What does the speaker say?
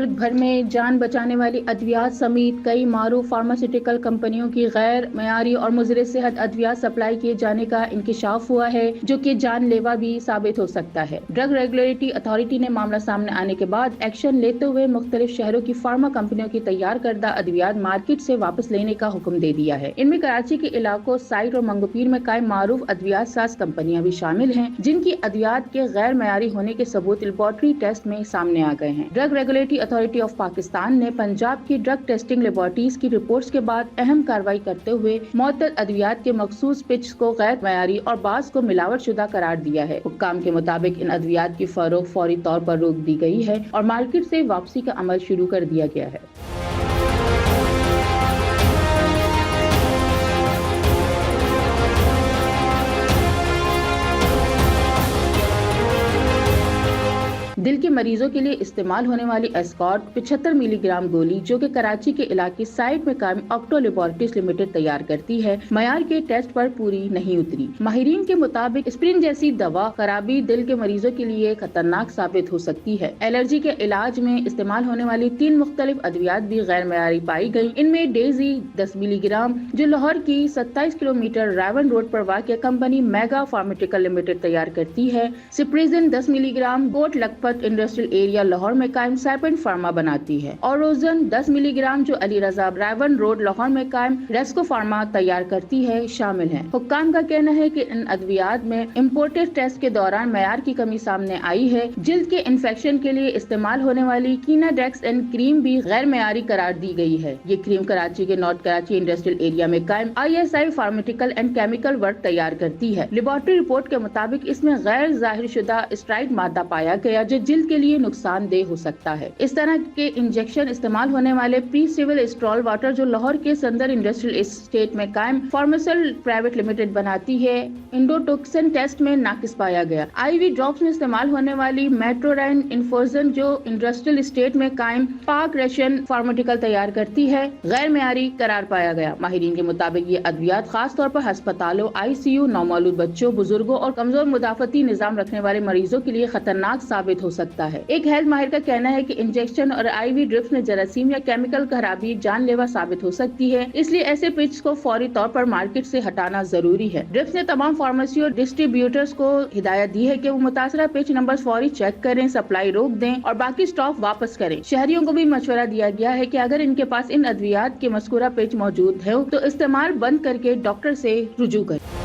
ملک بھر میں جان بچانے والی ادویات سمیت کئی معروف فارماسیوٹیکل کمپنیوں کی غیر معیاری اور مضر صحت ادویات سپلائی کیے جانے کا انکشاف ہوا ہے، جو کہ جان لیوا بھی ثابت ہو سکتا ہے۔ ڈرگ ریگولیٹری اتھارٹی نے معاملہ سامنے آنے کے بعد ایکشن لیتے ہوئے مختلف شہروں کی فارما کمپنیوں کی تیار کردہ ادویات مارکیٹ سے واپس لینے کا حکم دے دیا ہے۔ ان میں کراچی کے علاقوں سائٹ اور منگو پیر میں قائم معروف ادویات ساز کمپنیاں بھی شامل ہیں، جن کی ادویات کے غیر معیاری ہونے کے ثبوت لیبارٹری ٹیسٹ میں سامنے آ گئے ہیں۔ Drug regulatory authority of Pakistan نے پنجاب کی ڈرگ ٹیسٹنگ لیبارٹریز کی رپورٹس کے بعد اہم کارروائی کرتے ہوئے معطل ادویات کے مخصوص پچ کو غیر معیاری اور بعض کو ملاوٹ شدہ قرار دیا ہے۔ حکام کے مطابق ان ادویات کی فروخت فوری طور پر روک دی گئی ہے اور مارکیٹ سے واپسی کا عمل شروع کر دیا گیا ہے۔ دل کے مریضوں کے لیے استعمال ہونے والی ایسکارٹ 75 ملی گرام گولی، جو کہ کراچی کے علاقے سائٹ میں قائم آکٹو لیبارٹریز لمیٹڈ تیار کرتی ہے، معیار کے ٹیسٹ پر پوری نہیں اتری۔ ماہرین کے مطابق اسپرین جیسی دوا خرابی دل کے مریضوں کے لیے خطرناک ثابت ہو سکتی ہے۔ الرجی کے علاج میں استعمال ہونے والی 3 مختلف ادویات بھی غیر معیاری پائی گئی۔ ان میں ڈیزی 10 ملی گرام، جو لاہور کی 27 کلومیٹر ریون روڈ پر واقع کمپنی میگا فارماسیوٹیکل لمیٹڈ تیار کرتی ہے، سپریزن 10 ملی gram Kot Lakhpat industrial area Lahore میں قائم سائپنٹ فارما بناتی ہے، اور روزن 10 ملی گرام جو علی رضا ریون روڈ لاہور میں قائم ریسکو فارما تیار کرتی ہے شامل ہیں۔ حکام کا کہنا ہے کہ ان ادویات میں امپورٹڈ ٹیسٹ کے دوران معیار کی کمی سامنے آئی ہے۔ جلد کے انفیکشن کے لیے استعمال ہونے والی کیناڈیکس اینڈ کریم بھی غیر معیاری قرار دی گئی ہے۔ یہ کریم کراچی کے نارتھ کراچی انڈسٹریل ایریا میں قائم ISI pharmaceutical and chemical work تیار کرتی ہے۔ لیبارٹری رپورٹ کے مطابق اس میں غیر ظاہر شدہ اسٹرائڈ مادہ پایا گیا، جو جلد کے لیے نقصان دہ ہو سکتا ہے۔ اس طرح کے انجیکشن استعمال ہونے والے پری سیول اسٹرال واٹر، جو لاہور کے سندر انڈسٹریل اسٹیٹ میں قائم فارماسل پرائیویٹ لمیٹڈ بناتی ہے، انڈوٹوکسن ٹیسٹ میں ناقص پایا گیا۔ IV ڈراپس میں استعمال ہونے والی میٹرورائن انفیوژن، جو انڈسٹریل اسٹیٹ میں قائم پاک ریشن فارماسیوٹیکل تیار کرتی ہے، غیر معیاری قرار پایا گیا۔ ماہرین کے مطابق یہ ادویات خاص طور پر ہسپتالوں، ICU، نومولود بچوں، بزرگوں اور کمزور مدافعتی نظام رکھنے والے مریضوں کے لیے خطرناک ثابت ہو سکتا ہے۔ ایک ہیلتھ ماہر کا کہنا ہے کہ انجیکشن اور IV ڈرپس میں جراثیم یا کیمیکل خرابی جان لیوا ثابت ہو سکتی ہے، اس لیے ایسے پچ کو فوری طور پر مارکیٹ سے ہٹانا ضروری ہے۔ ڈرپس نے تمام فارمیسی اور ڈسٹریبیوٹرز کو ہدایت دی ہے کہ وہ متاثرہ پچ نمبر فوری چیک کریں، سپلائی روک دیں اور باقی سٹاک واپس کریں۔ شہریوں کو بھی مشورہ دیا گیا ہے کہ اگر ان کے پاس ان ادویات کے مذکورہ پچ موجود ہے تو استعمال بند کر کے ڈاکٹر سے رجوع کریں۔